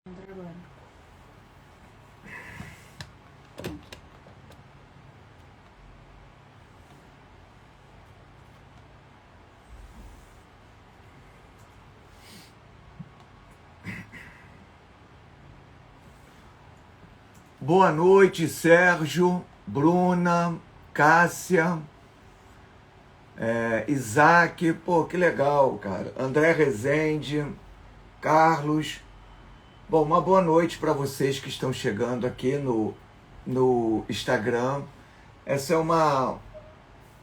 Agora. Boa noite, Sérgio, Bruna, Cássia, Isaac, pô, que legal, cara. André Rezende, Carlos. Bom, uma boa noite para vocês que estão chegando aqui no Instagram. Essa é uma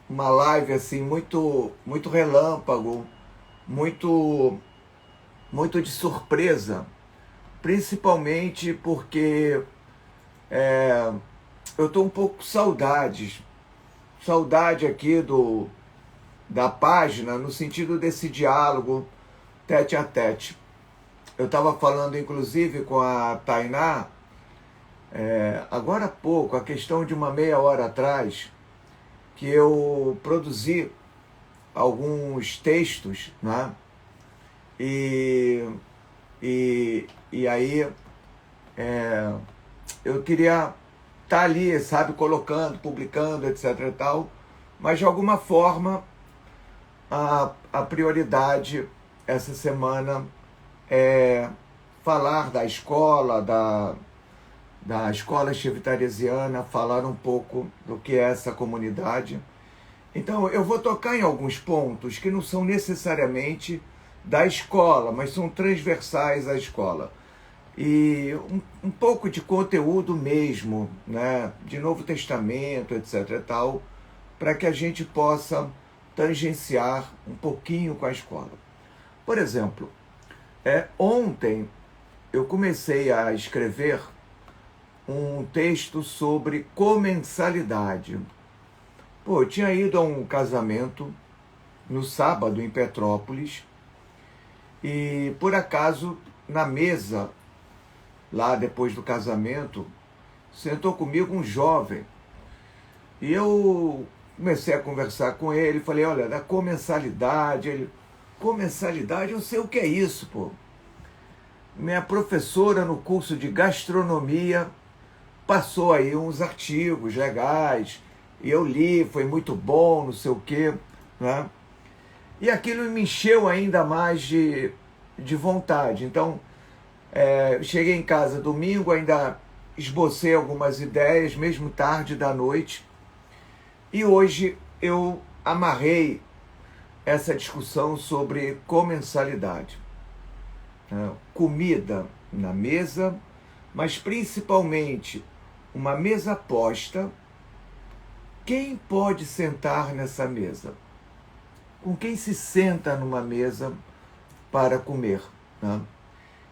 live assim muito relâmpago, muito muito de surpresa, principalmente porque eu estou um pouco com saudade aqui da página, no sentido desse diálogo tete a tete. Eu estava falando inclusive com a Tainá, agora há pouco, a questão de uma meia hora atrás, que eu produzi alguns textos, né? E aí eu queria estar ali, sabe, colocando, publicando, etc e tal, mas de alguma forma a prioridade essa semana é falar da escola, da escola chivitaresiana, falar um pouco do que é essa comunidade. Então eu vou tocar em alguns pontos que não são necessariamente da escola, mas são transversais à escola. E um pouco de conteúdo mesmo, né, de Novo Testamento, etc e tal, para que a gente possa tangenciar um pouquinho com a escola. Por exemplo, ontem eu comecei a escrever um texto sobre comensalidade. Pô, eu tinha ido a um casamento no sábado em Petrópolis e, por acaso, na mesa, lá depois do casamento, sentou comigo um jovem. E eu comecei a conversar com ele, falei, olha, da comensalidade. Ele, comensalidade? Eu sei o que é isso, pô. Minha professora no curso de gastronomia passou aí uns artigos legais, e eu li, foi muito bom, não sei o quê, né? E aquilo me encheu ainda mais de vontade. Então, cheguei em casa domingo, ainda esbocei algumas ideias, mesmo tarde da noite, e hoje eu amarrei essa discussão sobre comensalidade. Comida na mesa, mas principalmente uma mesa posta. Quem pode sentar nessa mesa? Com quem se senta numa mesa para comer, né?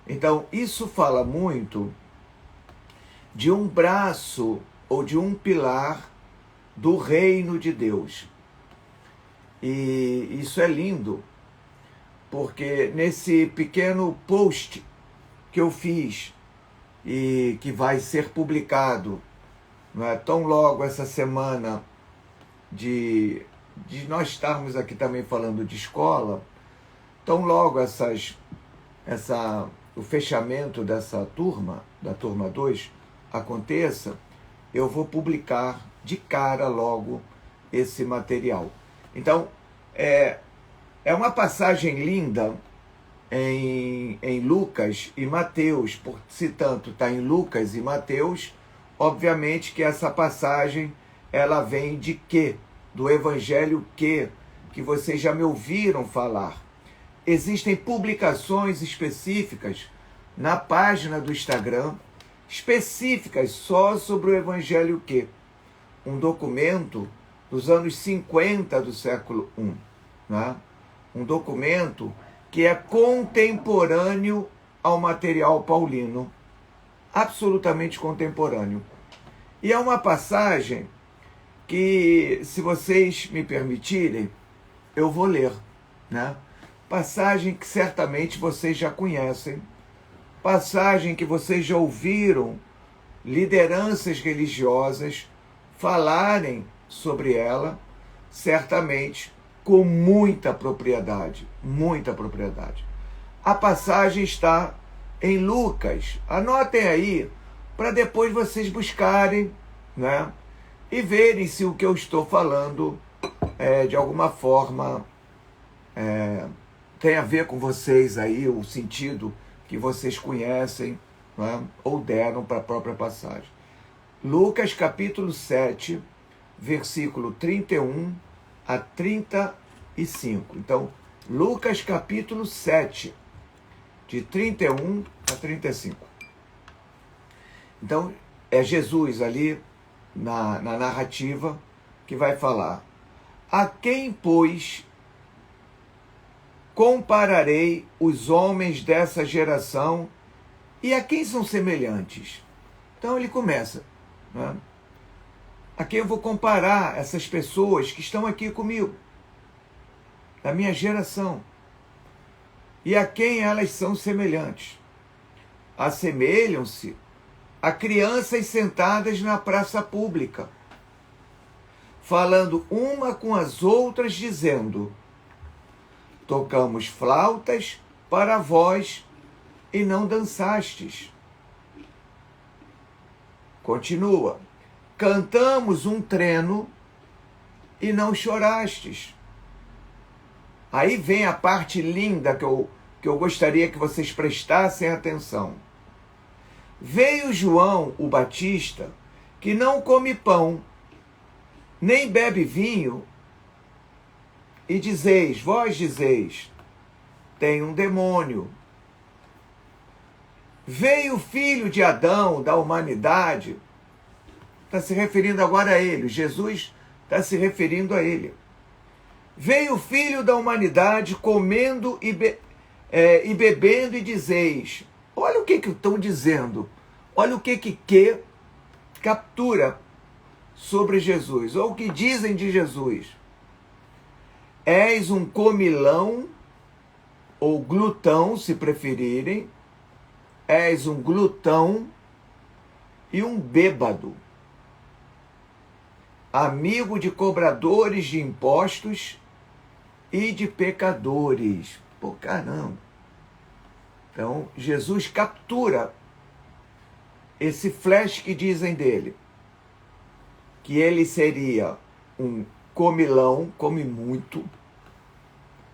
Então, isso fala muito de um braço ou de um pilar do reino de Deus. E isso é lindo, porque nesse pequeno post que eu fiz e que vai ser publicado, não é, tão logo essa semana de nós estarmos aqui também falando de escola, tão logo o fechamento dessa turma, da turma 2, aconteça, eu vou publicar de cara logo esse material. Então, é uma passagem linda em Lucas e Mateus, se tanto está em Lucas e Mateus, obviamente que essa passagem ela vem de quê? Do evangelho que vocês já me ouviram falar. Existem publicações específicas na página do Instagram, específicas só sobre o evangelho que, um documento dos anos 50 do século I, né? Um documento que é contemporâneo ao material paulino, absolutamente contemporâneo. E é uma passagem que, se vocês me permitirem, eu vou ler, né? Passagem que certamente vocês já conhecem, passagem que vocês já ouviram lideranças religiosas falarem sobre ela, certamente com muita propriedade, muita propriedade. A passagem está em Lucas. Anotem aí, para depois vocês buscarem, né? E verem se o que eu estou falando, de alguma forma, tem a ver com vocês aí, o sentido que vocês conhecem, né? Ou deram para a própria passagem. Lucas capítulo 7, versículo 31 a 35. Então, Lucas capítulo 7, de 31 a 35. Então, é Jesus ali na narrativa que vai falar: a quem, pois, compararei os homens dessa geração e a quem são semelhantes? Então ele começa, né? A quem eu vou comparar essas pessoas que estão aqui comigo, da minha geração, e a quem elas são semelhantes? Assemelham-se a crianças sentadas na praça pública, falando uma com as outras, dizendo: tocamos flautas para vós e não dançastes. Continua: cantamos um treno e não chorastes. Aí vem a parte linda que eu gostaria que vocês prestassem atenção. Veio João o Batista, que não come pão, nem bebe vinho, e vós dizeis, tem um demônio. Veio o filho de Adão, da humanidade, está se referindo agora a ele, Jesus está se referindo a ele. Veio o filho da humanidade comendo e bebendo, e dizeis, olha o que estão dizendo, olha o que captura sobre Jesus, ou o que dizem de Jesus. És um comilão, ou glutão, se preferirem, és um glutão e um bêbado, amigo de cobradores de impostos e de pecadores. Pô, caramba! Então, Jesus captura esse flash que dizem dele, que ele seria um comilão, come muito.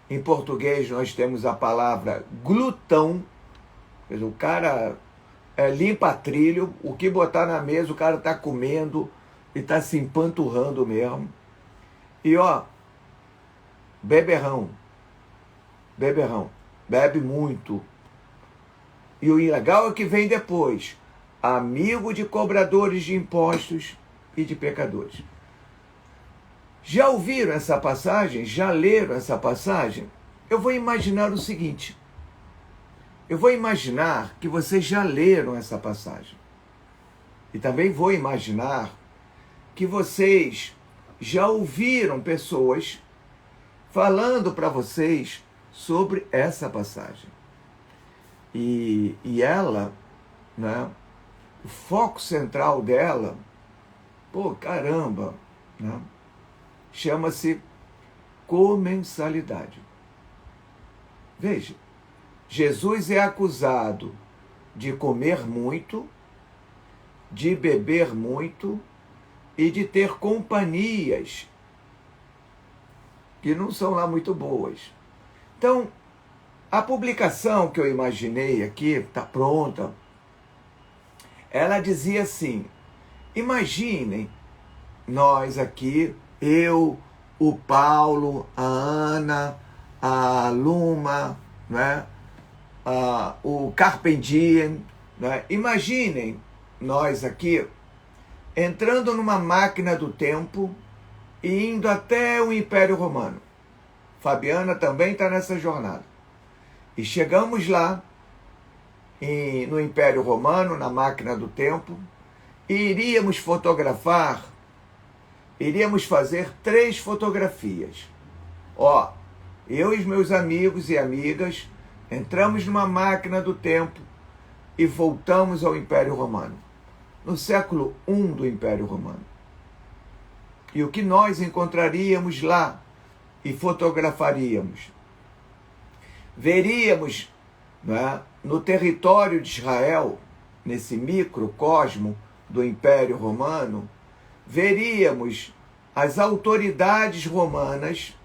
Em português nós temos a palavra glutão, quer dizer, o cara limpa trilho, o que botar na mesa o cara está comendo e está se empanturrando mesmo. E beberrão, bebe muito. E o legal é que vem depois, amigo de cobradores de impostos e de pecadores. Já ouviram essa passagem? Já leram essa passagem? Eu vou imaginar o seguinte. Eu vou imaginar que vocês já leram essa passagem. E também vou imaginar que vocês já ouviram pessoas falando para vocês sobre essa passagem. E ela, né, o foco central dela, pô, caramba, né, chama-se comensalidade. Veja, Jesus é acusado de comer muito, de beber muito e de ter companhias que não são lá muito boas. Então, a publicação que eu imaginei aqui, está pronta, ela dizia assim: imaginem nós aqui, eu, o Paulo, a Ana, a Luma, né? O Carpendien, né? Imaginem nós aqui entrando numa máquina do tempo e indo até o Império Romano. Fabiana também está nessa jornada. E chegamos lá, no Império Romano, na máquina do tempo, e iríamos fazer 3 fotografias. Eu e os meus amigos e amigas entramos numa máquina do tempo e voltamos ao Império Romano, no século I do Império Romano. E o que nós encontraríamos lá e fotografaríamos? Veríamos não é? No território de Israel, nesse microcosmo do Império Romano, veríamos as autoridades romanas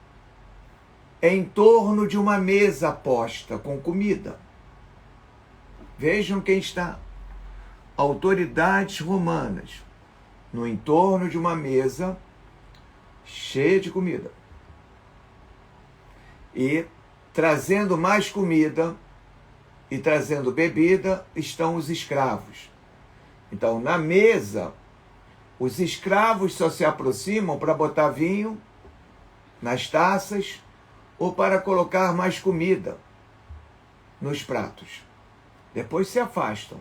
em torno de uma mesa posta com comida. Vejam quem está. Autoridades romanas no entorno de uma mesa cheia de comida. E trazendo mais comida e trazendo bebida estão os escravos. Então, na mesa, os escravos só se aproximam para botar vinho nas taças ou para colocar mais comida nos pratos. Depois se afastam.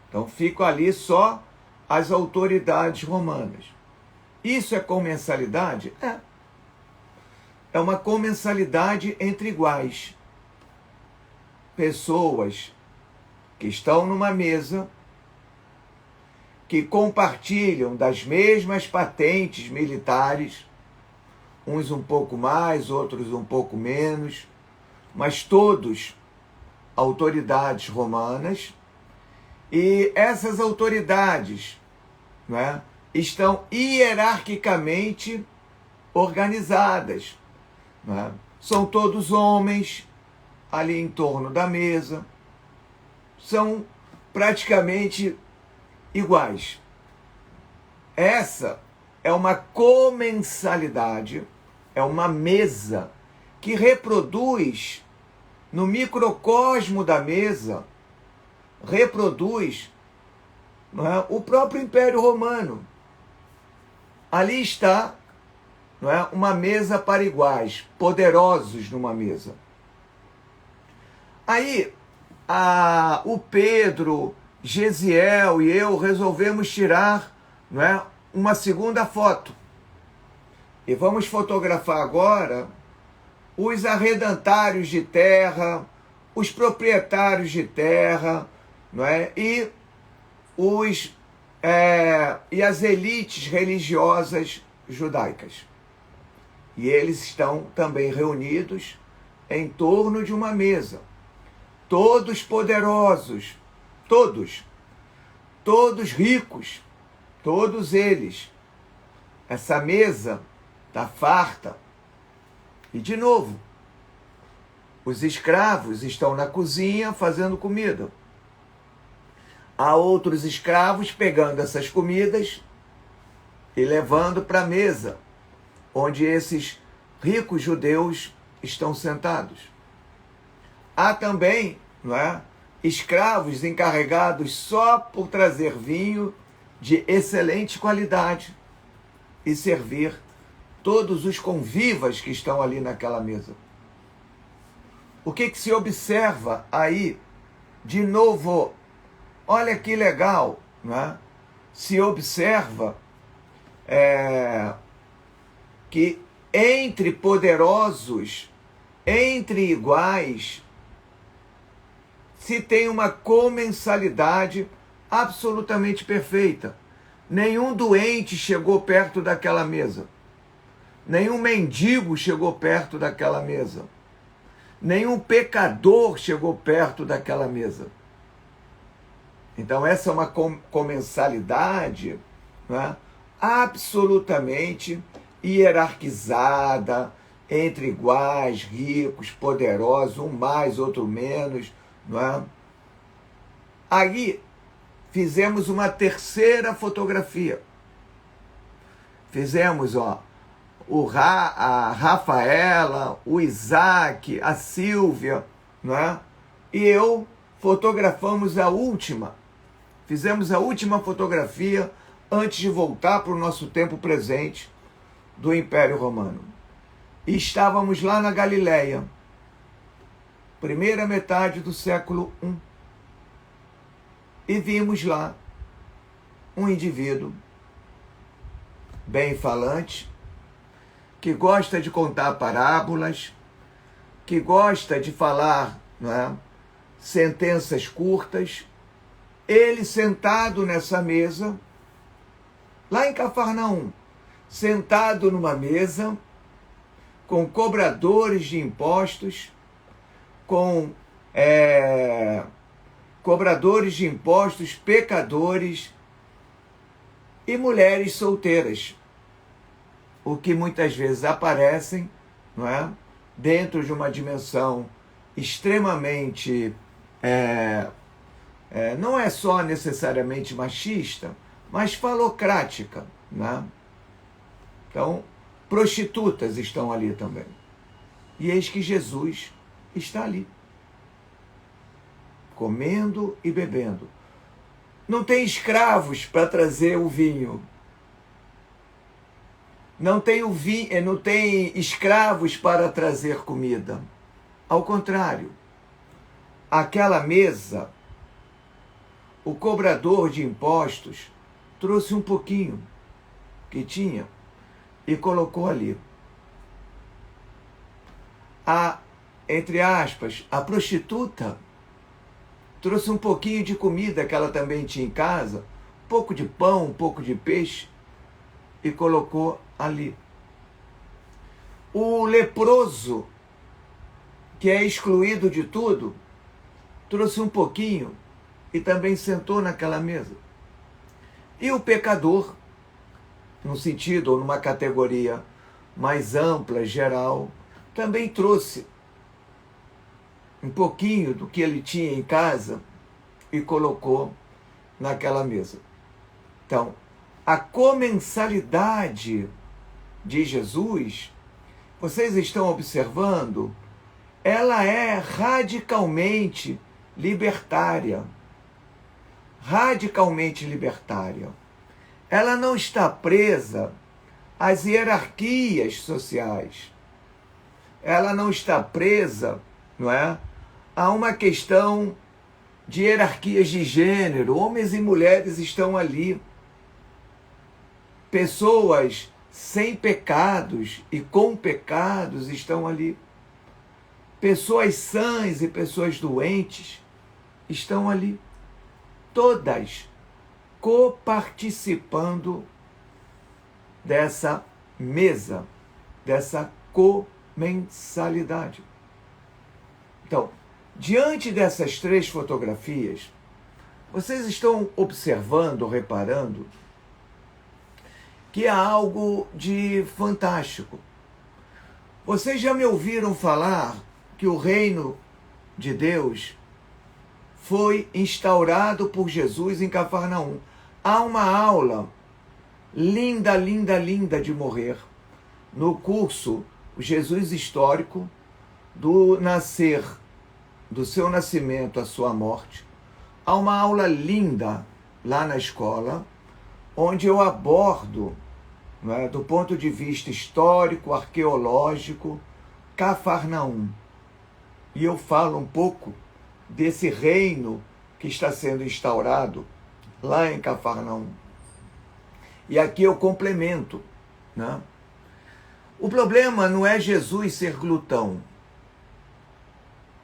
Então, ficam ali só as autoridades romanas. Isso é comensalidade? É. É uma comensalidade entre iguais. Pessoas que estão numa mesa, que compartilham das mesmas patentes militares, uns um pouco mais, outros um pouco menos, mas todos autoridades romanas, e essas autoridades, não é, estão hierarquicamente organizadas. Não é? São todos homens ali em torno da mesa, são praticamente iguais. Essa é uma comensalidade, é uma mesa que reproduz no microcosmo da mesa, reproduz, não é, o próprio Império Romano. Ali está, não é, uma mesa para iguais, poderosos numa mesa. Aí, o Pedro, Gesiel e eu resolvemos tirar, não é, uma segunda foto. E vamos fotografar agora os arrendatários de terra, os proprietários de terra, não é? E as elites religiosas judaicas. E eles estão também reunidos em torno de uma mesa. Todos poderosos, todos ricos, todos eles. Essa mesa está farta. E, de novo, os escravos estão na cozinha fazendo comida. Há outros escravos pegando essas comidas e levando para a mesa, onde esses ricos judeus estão sentados. Há também, não é, escravos encarregados só por trazer vinho de excelente qualidade e servir todos os convivas que estão ali naquela mesa. O que se observa aí? De novo, olha que legal, não é? Se observa que entre poderosos, entre iguais, se tem uma comensalidade absolutamente perfeita. Nenhum doente chegou perto daquela mesa. Nenhum mendigo chegou perto daquela mesa. Nenhum pecador chegou perto daquela mesa. Então essa é uma comensalidade, não é, absolutamente hierarquizada, entre iguais, ricos, poderosos, um mais, outro menos, não é? Aí fizemos uma terceira fotografia. Fizemos, a Rafaela, o Isaac, a Silvia, não é? E eu fotografamos a última. Fizemos a última fotografia antes de voltar para o nosso tempo presente do Império Romano. E estávamos lá na Galileia, primeira metade do século I. E vimos lá um indivíduo bem falante, que gosta de contar parábolas, que gosta de falar, não é, sentenças curtas. Ele sentado nessa mesa, lá em Cafarnaum, sentado numa mesa, com cobradores de impostos, com cobradores de impostos, pecadores e mulheres solteiras, o que muitas vezes aparecem, não é, dentro de uma dimensão extremamente, não é só necessariamente machista, mas falocrática, né? Então, prostitutas estão ali também. E eis que Jesus está ali, comendo e bebendo. Não tem escravos para trazer o vinho. Não tem escravos para trazer comida. Ao contrário, aquela mesa, o cobrador de impostos trouxe um pouquinho que tinha e colocou ali. Entre aspas, a prostituta trouxe um pouquinho de comida que ela também tinha em casa, um pouco de pão, um pouco de peixe, e colocou ali. O leproso, que é excluído de tudo, trouxe um pouquinho e também sentou naquela mesa. E o pecador, num sentido ou numa categoria mais ampla, geral, também trouxe um pouquinho do que ele tinha em casa e colocou naquela mesa. Então, a comensalidade de Jesus, vocês estão observando, ela é radicalmente libertária. Radicalmente libertária. Ela não está presa às hierarquias sociais. Ela não está presa, não é, a uma questão de hierarquias de gênero. Homens e mulheres estão ali. Pessoas sem pecados e com pecados estão ali. Pessoas sãs e pessoas doentes estão ali. Todas coparticipando dessa mesa, dessa comensalidade. Então, diante dessas três fotografias, vocês estão observando, reparando, que há algo de fantástico. Vocês já me ouviram falar que o reino de Deus foi instaurado por Jesus em Cafarnaum. Há uma aula linda, linda, linda de morrer no curso O Jesus Histórico, do seu nascimento à sua morte. Há uma aula linda lá na escola, onde eu abordo, não é, do ponto de vista histórico, arqueológico, Cafarnaum. E eu falo um pouco desse reino que está sendo instaurado lá em Cafarnaum. E aqui eu complemento, né? O problema não é Jesus ser glutão,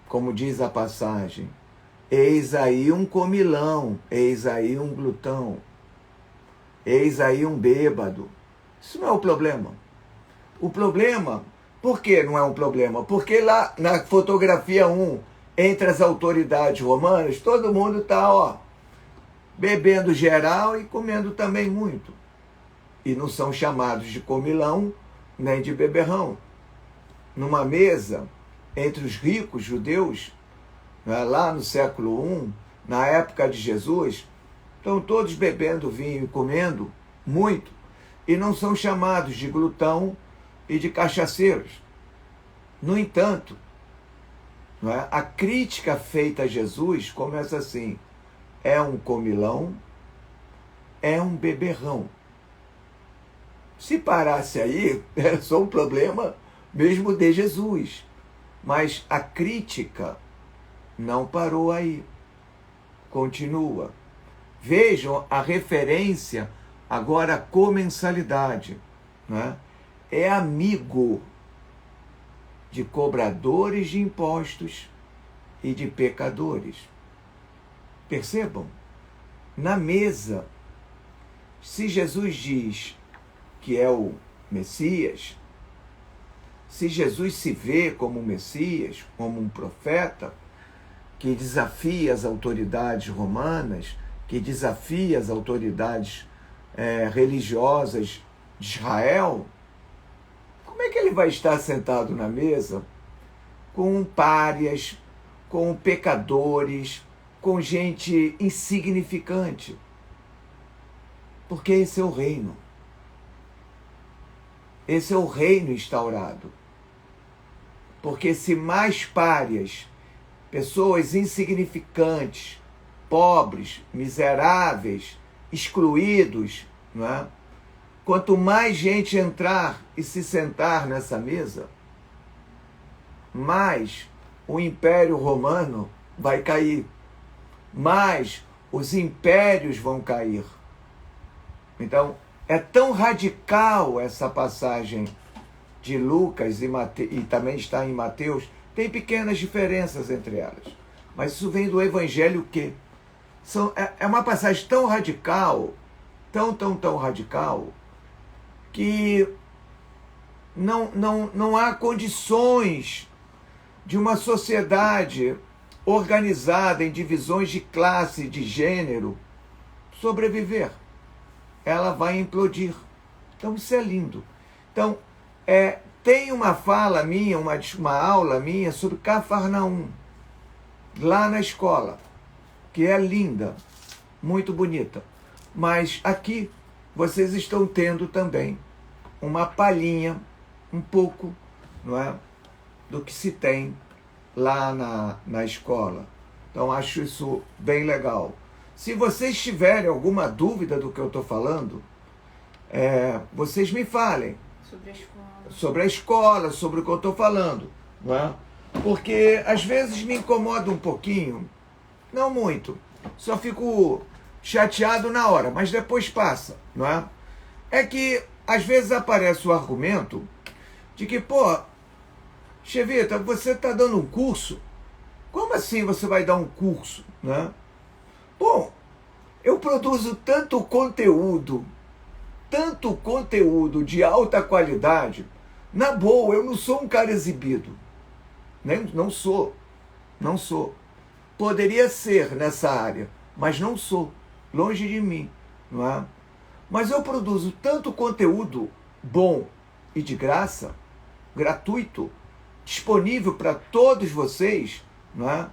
como diz a passagem. Eis aí um comilão, eis aí um glutão, eis aí um bêbado. Isso não é o problema. O problema, por que não é um problema? Porque lá na fotografia 1, entre as autoridades romanas, todo mundo está, bebendo geral e comendo também muito. E não são chamados de comilão nem de beberrão. Numa mesa, entre os ricos judeus, lá no século I, na época de Jesus, estão todos bebendo vinho e comendo muito, e não são chamados de glutão e de cachaceiros. No entanto, a crítica feita a Jesus começa assim: é um comilão, é um beberrão. Se parasse aí, era só um problema mesmo de Jesus. Mas a crítica não parou aí. Continua. Vejam a referência agora à comensalidade. Né? É amigo de cobradores de impostos e de pecadores. Percebam? Na mesa, se Jesus diz que é o Messias, se Jesus se vê como um Messias, como um profeta, que desafia as autoridades romanas, que desafia as autoridades religiosas de Israel, como é que ele vai estar sentado na mesa com párias, com pecadores, com gente insignificante? Porque esse é o reino. Esse é o reino instaurado. Porque se mais párias, pessoas insignificantes, pobres, miseráveis, excluídos, não é? Quanto mais gente entrar e se sentar nessa mesa, mais o Império Romano vai cair, mais os impérios vão cair. Então, é tão radical essa passagem de Lucas e também está em Mateus, tem pequenas diferenças entre elas. Mas isso vem do Evangelho que é uma passagem tão radical, tão radical, que não há condições de uma sociedade organizada em divisões de classe, de gênero, sobreviver. Ela vai implodir. Então isso é lindo. Então, tem uma fala minha, uma aula minha sobre Cafarnaum, lá na escola, que é linda, muito bonita. Mas aqui vocês estão tendo também uma palhinha, um pouco, não é, do que se tem lá na escola. Então acho isso bem legal. Se vocês tiverem alguma dúvida do que eu estou falando, vocês me falem. Sobre a escola. Sobre a escola, sobre o que eu estou falando. Não é? Porque às vezes me incomoda um pouquinho, não muito, só fico chateado na hora, mas depois passa. Não é? É que às vezes aparece o argumento de que, Chevita, você está dando um curso? Como assim você vai dar um curso? Né? Bom, eu produzo tanto conteúdo de alta qualidade. Na boa, eu não sou um cara exibido. Não sou. Poderia ser nessa área, mas não sou. Longe de mim. Não é? Mas eu produzo tanto conteúdo bom e de graça, gratuito, disponível para todos vocês, não é?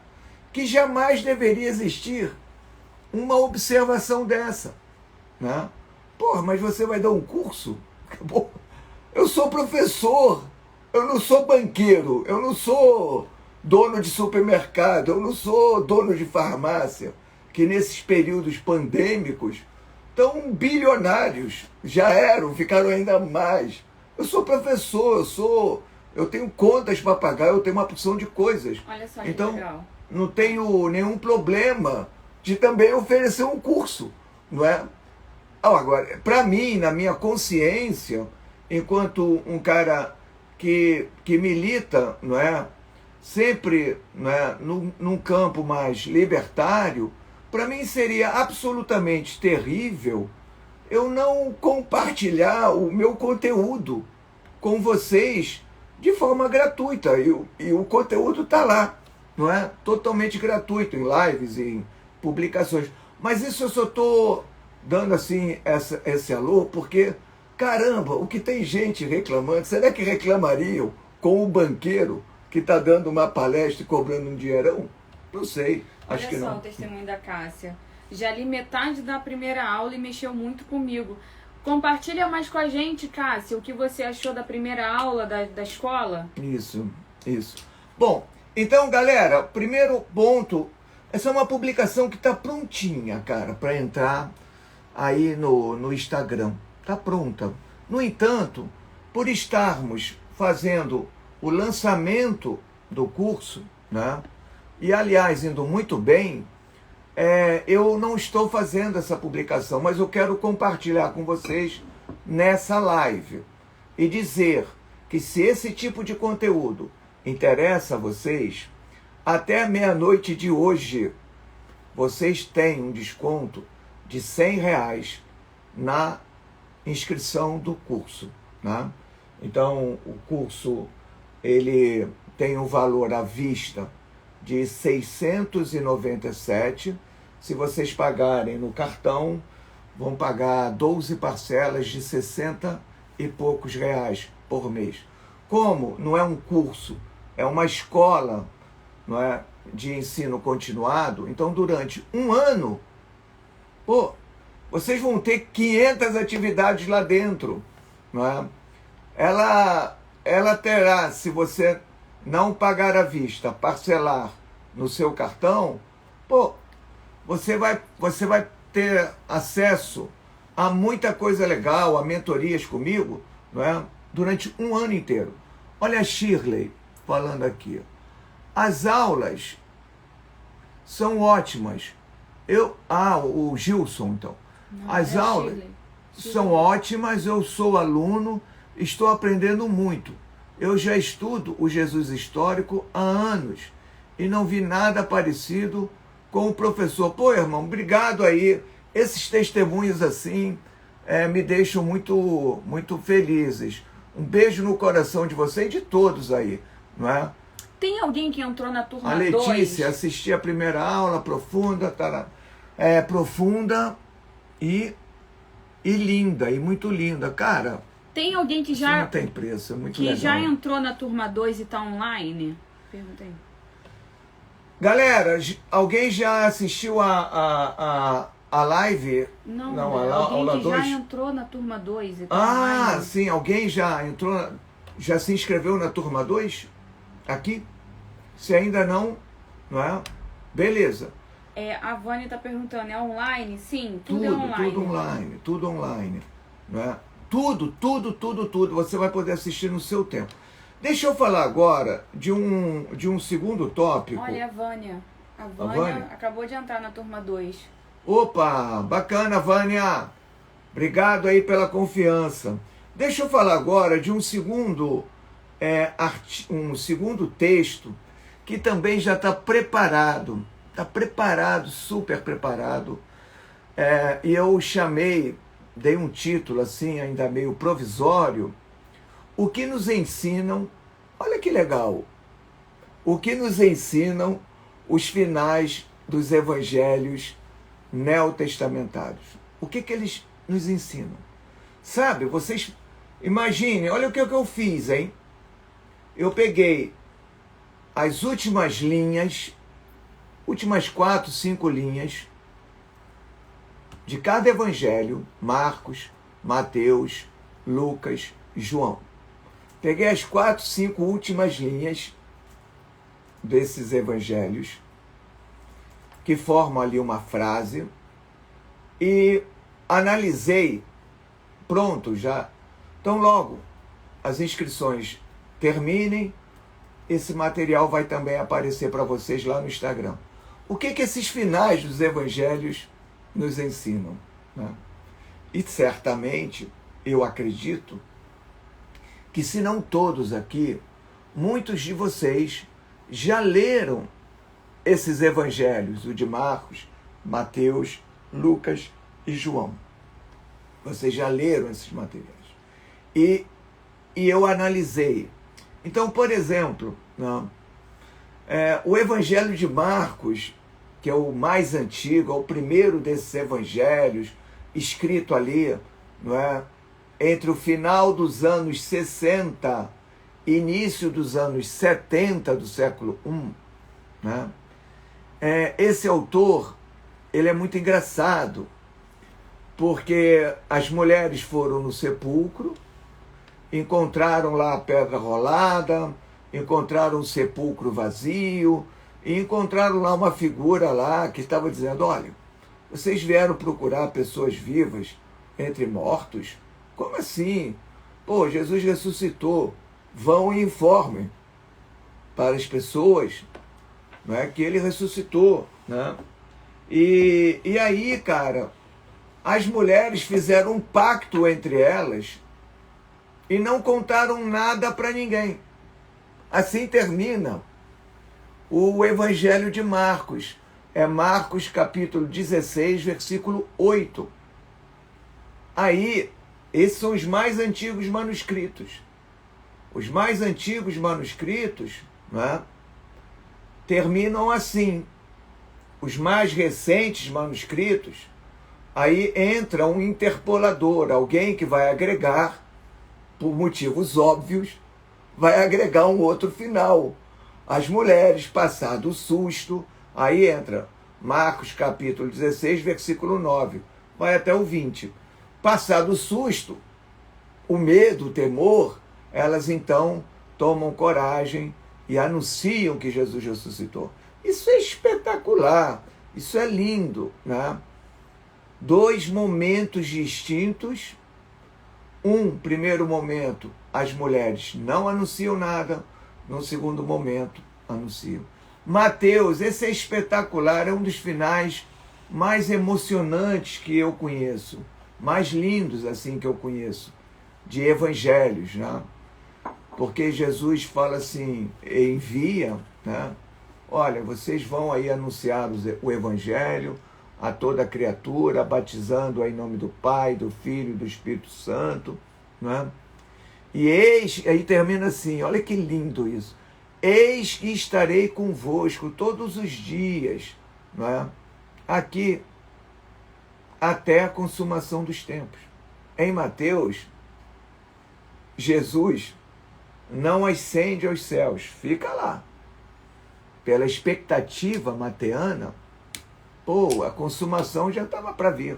Que jamais deveria existir uma observação dessa. Né? Mas você vai dar um curso? Eu sou professor, eu não sou banqueiro, eu não sou dono de supermercado, eu não sou dono de farmácia, que nesses períodos pandêmicos tão bilionários, já ficaram ainda mais. Eu sou professor, eu tenho contas para pagar, eu tenho uma porção de coisas. Olha só que então, legal. Não tenho nenhum problema de também oferecer um curso, não é? Agora, para mim, na minha consciência, enquanto um cara que milita, não é? Sempre, não é? Num campo mais libertário, para mim seria absolutamente terrível eu não compartilhar o meu conteúdo com vocês de forma gratuita. E o conteúdo está lá, não é? Totalmente gratuito, em lives, em publicações. Mas isso eu só estou dando assim esse alô porque, caramba, o que tem gente reclamando, será que reclamariam com o banqueiro que está dando uma palestra e cobrando um dinheirão? Não sei, acho que não. Olha só o testemunho da Cássia. Já li metade da primeira aula e mexeu muito comigo. Compartilha mais com a gente, Cássia, o que você achou da primeira aula da escola. Isso. Bom, então, galera, primeiro ponto, essa é uma publicação que está prontinha, cara, para entrar aí no Instagram. Está pronta. No entanto, por estarmos fazendo o lançamento do curso, né? E, aliás, indo muito bem, eu não estou fazendo essa publicação, mas eu quero compartilhar com vocês nessa live e dizer que se esse tipo de conteúdo interessa a vocês, até meia-noite de hoje, vocês têm um desconto de R$100 na inscrição do curso. Né? Então, o curso ele tem um valor à vista de 697. Se vocês pagarem no cartão, vão pagar 12 parcelas de 60 e poucos reais por mês. Como não é um curso, é uma escola, não é, de ensino continuado, então durante um ano, pô, vocês vão ter 500 atividades lá dentro, não é? Ela terá, se você não pagar à vista, parcelar no seu cartão, pô, você vai ter acesso a muita coisa legal, a mentorias comigo, não é? Durante um ano inteiro. Olha a Shirley falando aqui. As aulas são ótimas. O Gilson, então. Não, As é aulas Shirley. são ótimas, eu sou aluno, estou aprendendo muito. Eu já estudo o Jesus histórico há anos e não vi nada parecido com o professor. Pô, irmão, obrigado aí. Esses testemunhos assim me deixam muito, muito felizes. Um beijo no coração de você e de todos aí, não é? Tem alguém que entrou na turma A 2? Letícia, assisti a primeira aula, profunda, profunda e linda, e muito linda. Cara, tem alguém que isso já não tem preço, é muito que legal. já entrou na turma 2 e tá online? Perguntei. Galera, alguém já assistiu a live? Não, a alguém aula que 2? já entrou na turma 2 e tá Ah, online. sim, alguém já entrou, já se inscreveu na turma 2? Aqui? Se ainda não é? Beleza. A Vânia tá perguntando, é online? Sim, tudo é online. Tudo online. Não é? Tudo. Você vai poder assistir no seu tempo. Deixa eu falar agora de um segundo tópico. Olha a Vânia. A Vânia Vânia? acabou de entrar na turma 2. Opa, bacana, Vânia. Obrigado aí pela confiança. Deixa eu falar agora de um segundo texto que também já está preparado. Está preparado, super preparado. E eu dei um título assim, ainda meio provisório. O que nos ensinam, olha que legal, o que nos ensinam os finais dos evangelhos neotestamentários. O que eles nos ensinam? Sabe, vocês imaginem, olha o que eu fiz, hein? Eu peguei as últimas linhas, últimas 4, 5 linhas de cada evangelho, Marcos, Mateus, Lucas, João. Peguei as 4, 5 últimas linhas desses evangelhos, que formam ali uma frase, e analisei, pronto, já. Então, logo as inscrições terminem, esse material vai também aparecer para vocês lá no Instagram. O que esses finais dos evangelhos nos ensinam, né? E certamente, eu acredito, que se não todos aqui, muitos de vocês já leram esses evangelhos, o de Marcos, Mateus, Lucas e João. Vocês já leram esses materiais. E eu analisei. Então, por exemplo, o evangelho de Marcos, que é o mais antigo, é o primeiro desses evangelhos, escrito ali, não é? Entre o final dos anos 60 e início dos anos 70 do século I, né? Esse autor, ele é muito engraçado, porque as mulheres foram no sepulcro, encontraram lá a pedra rolada, encontraram o sepulcro vazio, e encontraram lá uma figura lá que estava dizendo, olha, vocês vieram procurar pessoas vivas entre mortos? Como assim? Pô, Jesus ressuscitou. Vão e informem para as pessoas, não é, que ele ressuscitou, né? E aí, cara, as mulheres fizeram um pacto entre elas e não contaram nada para ninguém. Assim termina o Evangelho de Marcos. É Marcos capítulo 16, versículo 8. Aí, esses são os mais antigos manuscritos. Os mais antigos manuscritos, né, terminam assim. Os mais recentes manuscritos, aí entra um interpolador, alguém que vai agregar, por motivos óbvios, vai agregar um outro final. As mulheres, passado o susto, aí entra Marcos capítulo 16, versículo 9, vai até o 20. Passado o susto, o medo, o temor, elas então tomam coragem e anunciam que Jesus ressuscitou. Isso é espetacular, isso é lindo, né? 2 momentos distintos. Primeiro momento, as mulheres não anunciam nada. No segundo momento, anunciam. Mateus, esse é espetacular, é um dos finais mais emocionantes que eu conheço, mais lindos assim que eu conheço, de evangelhos, né? Porque Jesus fala assim, envia, né? Olha, vocês vão aí anunciar o evangelho a toda criatura, batizando em nome do Pai, do Filho e do Espírito Santo, né? E eis, aí termina assim, olha que lindo isso. Eis que estarei convosco todos os dias, não é? Aqui, até a consumação dos tempos. Em Mateus, Jesus não ascende aos céus, fica lá. Pela expectativa mateana, a consumação já estava para vir.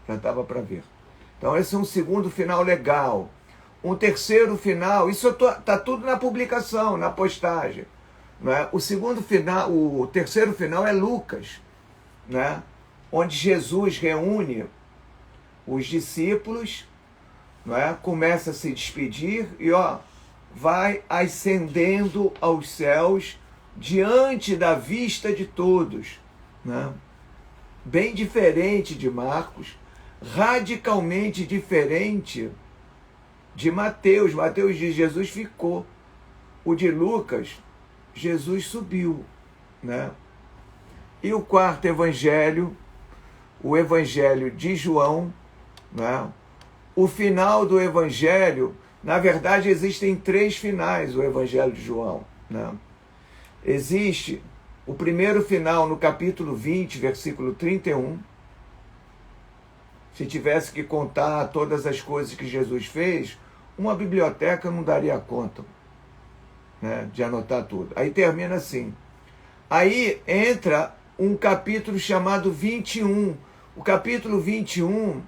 Já estava para vir. Então esse é um segundo final legal. Um terceiro final, isso está tudo na publicação, na postagem. Né? O terceiro final é Lucas, né? Onde Jesus reúne os discípulos, né? Começa a se despedir e vai ascendendo aos céus diante da vista de todos. Né? Bem diferente de Marcos, radicalmente diferente de Mateus. Mateus diz, Jesus ficou. O de Lucas, Jesus subiu, né? E o quarto evangelho, o evangelho de João, né? O final do evangelho, na verdade existem 3 finais o evangelho de João, né? Existe o primeiro final no capítulo 20, versículo 31. Se tivesse que contar todas as coisas que Jesus fez, uma biblioteca não daria conta, né, de anotar tudo. Aí termina assim. Aí entra um capítulo chamado 21. O capítulo 21,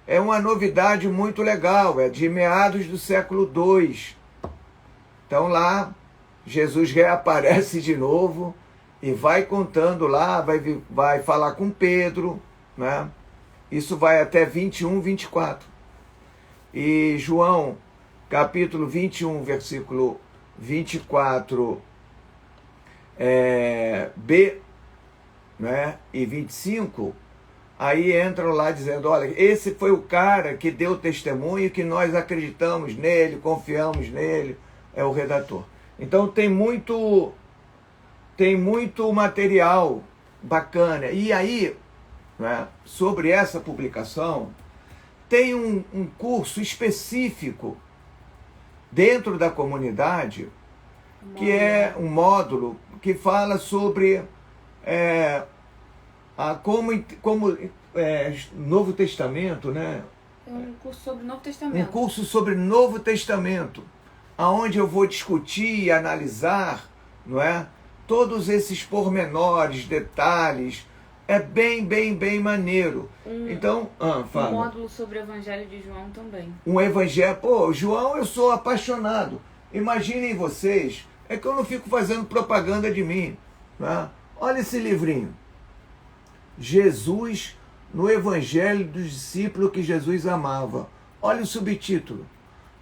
é uma novidade muito legal, é de meados do século II. Então lá, Jesus reaparece de novo e vai contando lá, vai falar com Pedro, né? Isso vai até 21, 24. E João, capítulo 21, versículo 24, B, né? E 25, aí entram lá dizendo, olha, esse foi o cara que deu testemunho, que nós acreditamos nele, confiamos nele, é o redator. Então tem muito material bacana. E aí, né, sobre essa publicação, tem um curso específico dentro da comunidade, que é um módulo que fala sobre Novo Testamento, né? Um curso sobre Novo Testamento. Um curso sobre Novo Testamento, aonde eu vou discutir e analisar, não é? Todos esses pormenores, detalhes. É bem maneiro. Então, fala. Um módulo sobre o Evangelho de João também. Um evangelho. João, eu sou apaixonado. Imaginem vocês, é que eu não fico fazendo propaganda de mim. Né? Olha esse livrinho. Jesus no Evangelho dos discípulos que Jesus amava. Olha o subtítulo.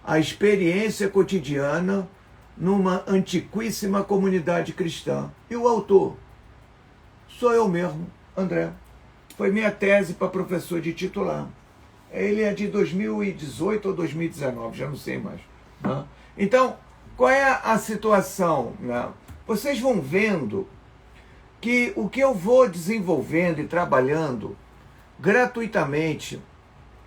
A experiência cotidiana numa antiquíssima comunidade cristã. E o autor? Sou eu mesmo, André. Foi minha tese para professor de titular. Ele é de 2018 ou 2019, já não sei mais. Né? Então, qual é a situação? Né? Vocês vão vendo que o que eu vou desenvolvendo e trabalhando gratuitamente,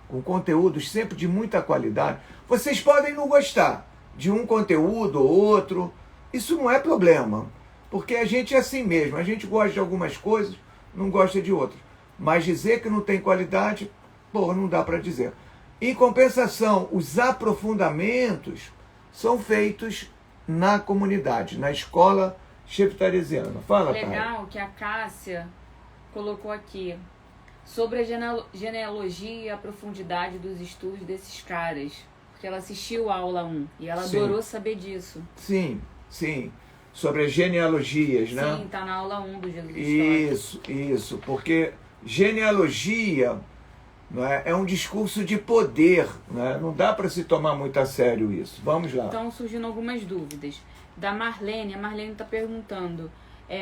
com conteúdos sempre de muita qualidade, vocês podem não gostar de um conteúdo ou outro, Isso não é problema, porque a gente é assim mesmo, a gente gosta de algumas coisas, não gosta de outras. Mas dizer que não tem qualidade, pô, não dá para dizer. Em compensação, os aprofundamentos são feitos na comunidade, na escola cheftaresiana. Fala, Thay. Legal que a Cássia colocou aqui sobre a genealogia e a profundidade dos estudos desses caras. Porque ela assistiu a aula 1 e ela adorou saber disso. Sim, sim. Sobre as genealogias, né? Sim, tá na aula 1 do Jesus Histórico. Isso. Porque genealogia, não é um discurso de poder, não dá para se tomar muito a sério isso. Vamos lá. Estão surgindo algumas dúvidas. Da Marlene, a Marlene está perguntando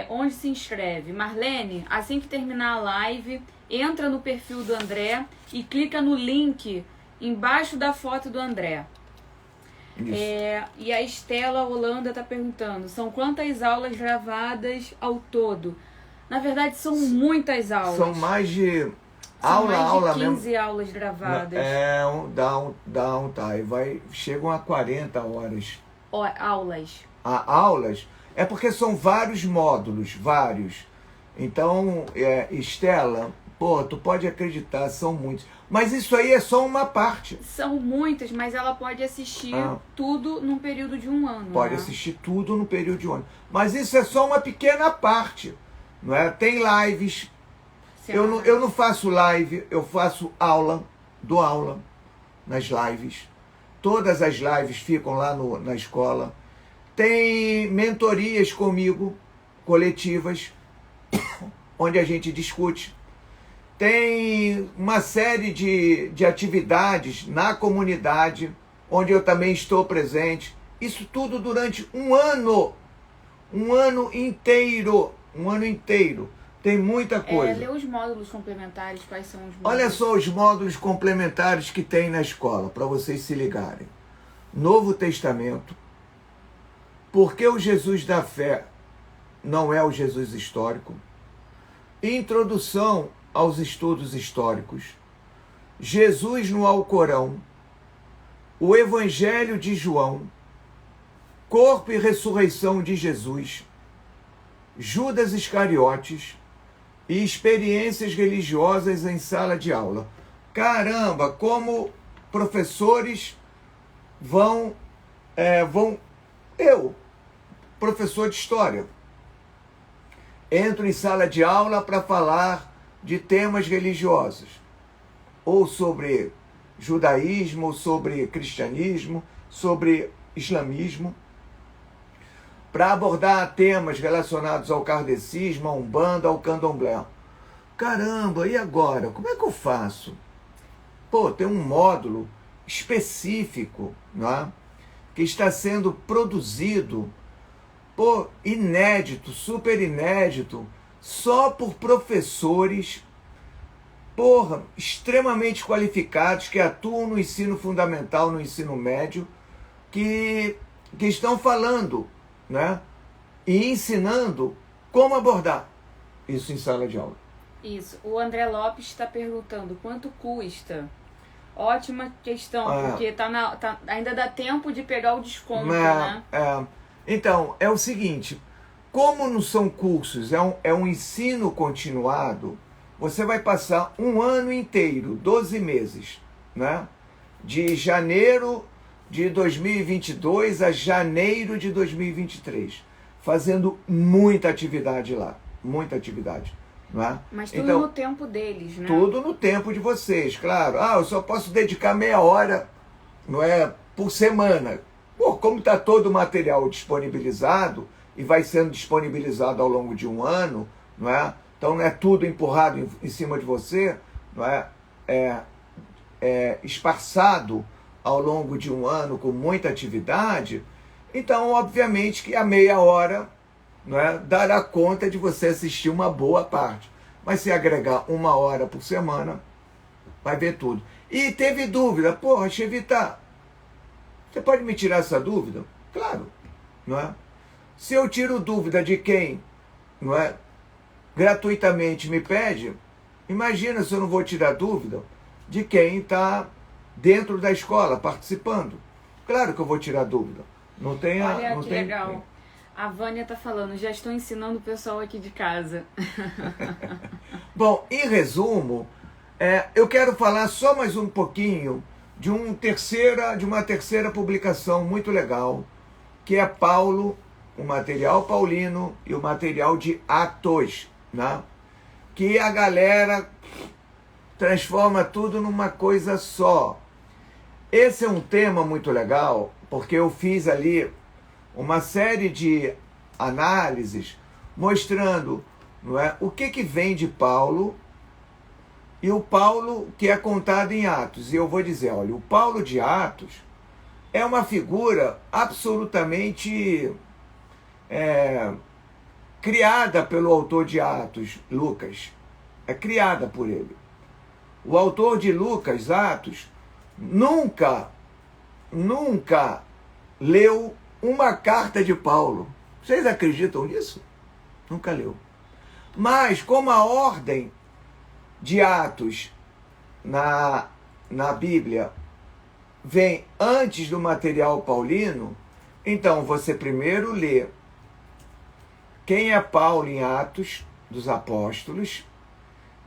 onde se inscreve. Marlene, assim que terminar a live, entra no perfil do André e clica no link embaixo da foto do André. E a Estela Holanda está perguntando, são quantas aulas gravadas ao todo? Na verdade, são muitas aulas. São mais de... São mais de 15 mesmo. aulas gravadas. Chegam a 40 horas. Aulas. Aulas? É porque são vários módulos, vários. Então, Estela, pô, tu pode acreditar, são muitos. Mas isso aí é só uma parte. São muitas, mas ela pode assistir tudo num período de 1 ano. Pode assistir tudo no período de 1 ano. Mas isso é só uma pequena parte. Não é? Tem lives. Eu não faço live, eu faço aula, dou aula nas lives. Todas as lives ficam lá na escola. Tem mentorias comigo, coletivas, onde a gente discute. Tem uma série de atividades na comunidade, onde eu também estou presente. Isso tudo durante 1 ano. 1 ano inteiro. 1 ano inteiro. Tem muita coisa. Lê os módulos complementares, quais são os módulos? Olha só os módulos complementares que tem na escola, para vocês se ligarem. Novo Testamento. Por que o Jesus da fé não é o Jesus histórico? Introdução aos estudos históricos. Jesus no Alcorão. O Evangelho de João. Corpo e ressurreição de Jesus. Judas Iscariotes e experiências religiosas em sala de aula. Caramba, como professores eu, professor de história, entro em sala de aula para falar de temas religiosos, ou sobre judaísmo, ou sobre cristianismo, sobre islamismo, para abordar temas relacionados ao kardecismo, à Umbanda, ao Candomblé. Caramba, e agora? Como é que eu faço? Pô, tem um módulo específico, não é? Que está sendo produzido, pô, inédito, super inédito, só por professores, porra, extremamente qualificados, que atuam no ensino fundamental, no ensino médio, que estão falando, né? E ensinando como abordar isso em sala de aula. Isso. O André Lopes está perguntando quanto custa. Ótima questão, porque ainda dá tempo de pegar o desconto, né? Então, é o seguinte, como não são cursos, é um ensino continuado, você vai passar 1 ano inteiro, 12 meses, né? De janeiro de 2022 a janeiro de 2023, fazendo muita atividade lá, muita atividade. Não é? Mas tudo no tempo deles, né? Tudo no tempo de vocês, claro. Eu só posso dedicar meia hora, não é, por semana. Pô, como está todo o material disponibilizado e vai sendo disponibilizado ao longo de 1 ano, não é? Então não é tudo empurrado em cima de você, não é? Esparçado ao longo de 1 ano com muita atividade. Então, obviamente que a meia hora, não é, dará conta de você assistir uma boa parte. Mas se agregar 1 hora por semana, vai ver tudo. E teve dúvida, porra, Chevita, você pode me tirar essa dúvida? Claro, não é? Se eu tiro dúvida de quem, não é, gratuitamente me pede, imagina se eu não vou tirar dúvida de quem está dentro da escola, participando. Claro que eu vou tirar dúvida. Não tem Olha que legal. A Vânia tá falando, já estou ensinando o pessoal aqui de casa. Bom, em resumo, eu quero falar só mais um pouquinho de uma terceira publicação muito legal, que é Paulo, o material paulino e o material de Atos, né? Que a galera transforma tudo numa coisa só. Esse é um tema muito legal, porque eu fiz ali uma série de análises mostrando, não é, o que vem de Paulo e o Paulo que é contado em Atos. E eu vou dizer, olha, o Paulo de Atos é uma figura absolutamente criada pelo autor de Atos, Lucas. É criada por ele. O autor de Lucas, Atos, nunca leu uma carta de Paulo. Vocês acreditam nisso? Nunca leu. Mas, como a ordem de Atos na Bíblia vem antes do material paulino, então você primeiro lê quem é Paulo em Atos dos Apóstolos,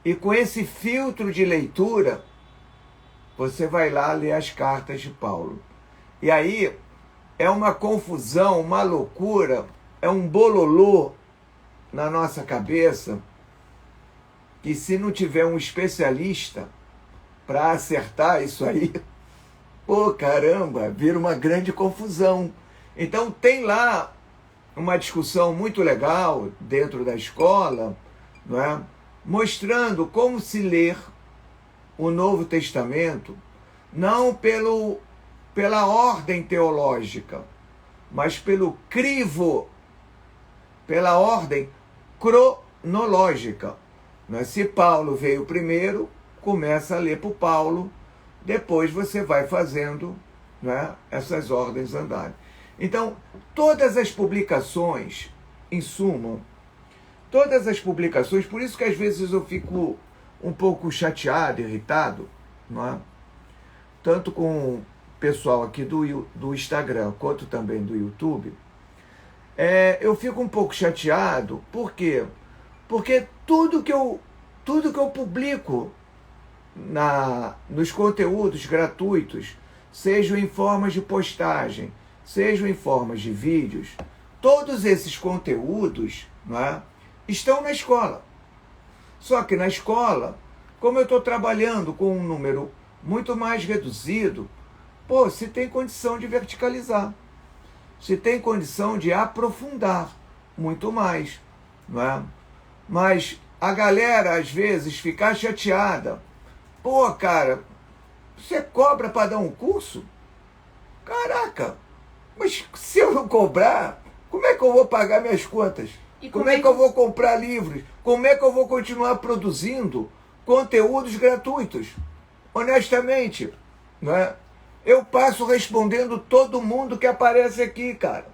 e com esse filtro de leitura, você vai lá ler as cartas de Paulo. E aí é uma confusão, uma loucura, é um bololô na nossa cabeça, que se não tiver um especialista para acertar isso aí, pô, caramba, vira uma grande confusão. Então tem lá uma discussão muito legal dentro da escola, não é? Mostrando como se ler o Novo Testamento, não pela ordem teológica, mas pelo crivo, pela ordem cronológica. Não é? Se Paulo veio primeiro, começa a ler por Paulo, depois você vai fazendo, não é, essas ordens andarem. Então, todas as publicações, em suma, todas as publicações, por isso que às vezes eu fico um pouco chateado, irritado, não é? Tanto com o pessoal aqui do Instagram, quanto também do YouTube, eu fico um pouco chateado, por quê? Porque tudo que eu publico nos conteúdos gratuitos, sejam em formas de postagem, sejam em formas de vídeos, todos esses conteúdos, não é, estão na escola. Só que na escola, como eu estou trabalhando com um número muito mais reduzido, pô, se tem condição de verticalizar, se tem condição de aprofundar muito mais, não é? Mas a galera, às vezes, fica chateada. Pô, cara, você cobra para dar um curso? Caraca, mas se eu não cobrar, como é que eu vou pagar minhas contas? Como é que eu vou comprar livros? Como é que eu vou continuar produzindo conteúdos gratuitos? Honestamente, não é? Eu passo respondendo todo mundo que aparece aqui, cara.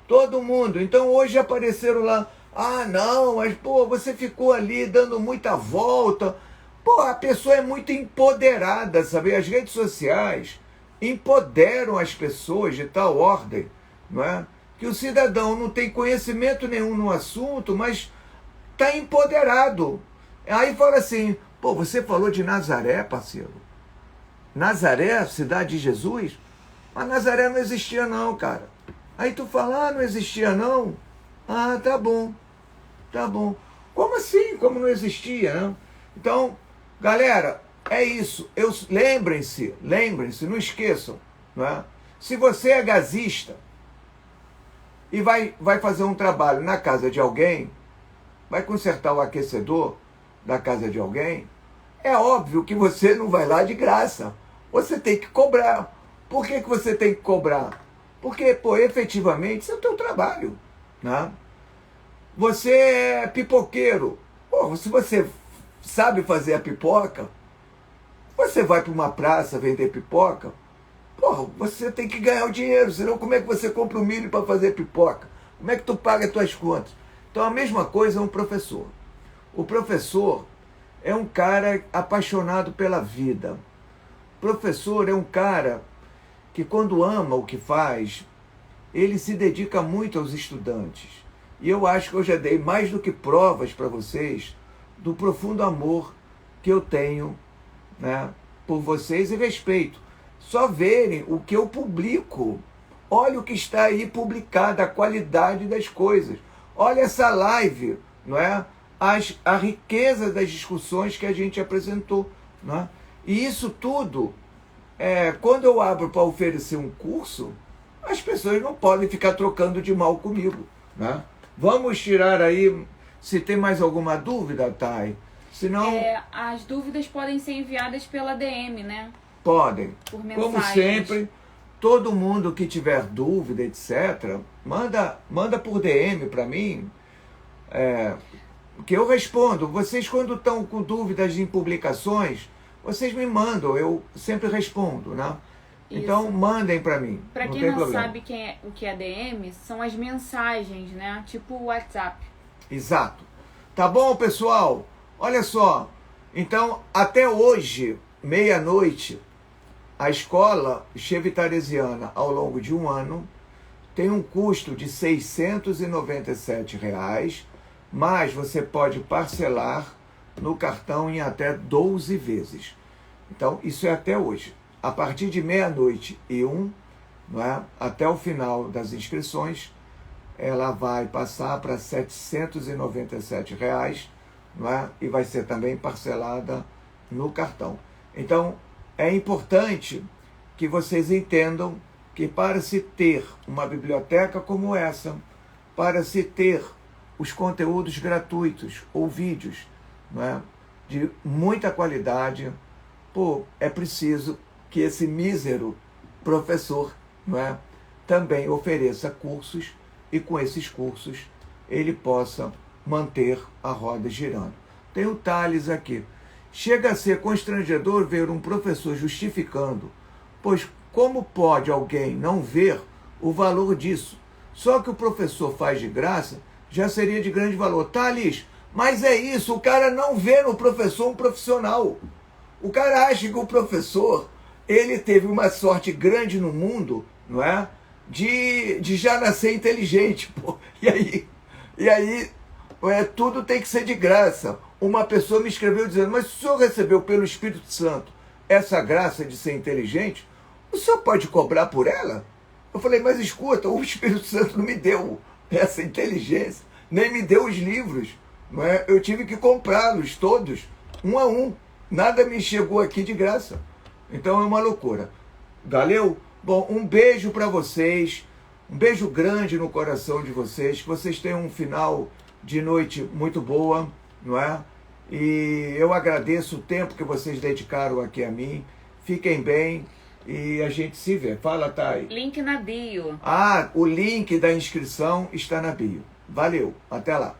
Todo mundo. Então hoje apareceram lá, ah, não, mas pô, você ficou ali dando muita volta. Pô, a pessoa é muito empoderada, sabe? As redes sociais empoderam as pessoas de tal ordem, não é? Que o cidadão não tem conhecimento nenhum no assunto, mas está empoderado. Aí fala assim, pô, você falou de Nazaré, parceiro. Nazaré, cidade de Jesus? Mas Nazaré não existia não, cara. Aí tu fala, ah, não existia não? Ah, tá bom, tá bom. Como assim? Como não existia, né? Então, galera, é isso. Lembrem-se, não esqueçam, não é? Se você é gasista e vai fazer um trabalho na casa de alguém, vai consertar o aquecedor da casa de alguém, é óbvio que você não vai lá de graça. Você tem que cobrar. Por que você tem que cobrar? Porque, pô, efetivamente, isso é o teu trabalho, né? Você é pipoqueiro. Pô, se você sabe fazer a pipoca, você vai para uma praça vender pipoca, porra, você tem que ganhar o dinheiro, senão como é que você compra o milho para fazer pipoca? Como é que tu paga as tuas contas? Então a mesma coisa é um professor. O professor é um cara apaixonado pela vida. O professor é um cara que quando ama o que faz, ele se dedica muito aos estudantes. E eu acho que eu já dei mais do que provas para vocês do profundo amor que eu tenho, né, por vocês e respeito. Só verem o que eu publico. Olha o que está aí publicado, a qualidade das coisas. Olha essa live, não é? A riqueza das discussões que a gente apresentou. Não é? E isso tudo, quando eu abro para oferecer um curso, as pessoas não podem ficar trocando de mal comigo. Né? Vamos tirar aí, se tem mais alguma dúvida, Thay. Senão... as dúvidas podem ser enviadas pela DM, né? Podem. Por mensagens. Como sempre, todo mundo que tiver dúvida, etc., manda por DM para mim, que eu respondo. Vocês, quando estão com dúvidas em publicações, vocês me mandam, eu sempre respondo, né? Isso. Então, mandem para mim. Para quem não sabe o que é DM, são as mensagens, né? Tipo o WhatsApp. Exato. Tá bom, pessoal? Olha só. Então, até hoje, meia-noite, a escola Chevitaresiana, ao longo de um ano, tem um custo de R$ 697, mas você pode parcelar no cartão em até 12 vezes. Então, isso é até hoje. A partir de meia-noite e não é? Até o final das inscrições, ela vai passar para R$ 797, não é? E vai ser também parcelada no cartão. Então, é importante que vocês entendam que para se ter uma biblioteca como essa, para se ter os conteúdos gratuitos ou vídeos, não é? De muita qualidade, é preciso que esse mísero professor, não é? Também ofereça cursos e com esses cursos ele possa manter a roda girando. Tem o Thales aqui. Chega a ser constrangedor ver um professor justificando, pois como pode alguém não ver o valor disso? Só que o professor faz de graça já seria de grande valor. Thales, mas é isso, o cara não vê no professor um profissional. O cara acha que o professor, ele teve uma sorte grande no mundo, não é? De já nascer inteligente, pô. E aí tudo tem que ser de graça. Uma pessoa me escreveu dizendo, mas se o senhor recebeu pelo Espírito Santo essa graça de ser inteligente, o senhor pode cobrar por ela? Eu falei, mas escuta, o Espírito Santo não me deu essa inteligência, nem me deu os livros, não é? Eu tive que comprá-los todos, um a um. Nada me chegou aqui de graça. Então é uma loucura. Valeu? Bom, um beijo para vocês, um beijo grande no coração de vocês, que vocês tenham um final de noite muito boa, não é? E eu agradeço o tempo que vocês dedicaram aqui a mim. Fiquem bem e a gente se vê. Fala, Thay. Link na bio. O link da inscrição está na bio. Valeu, até lá.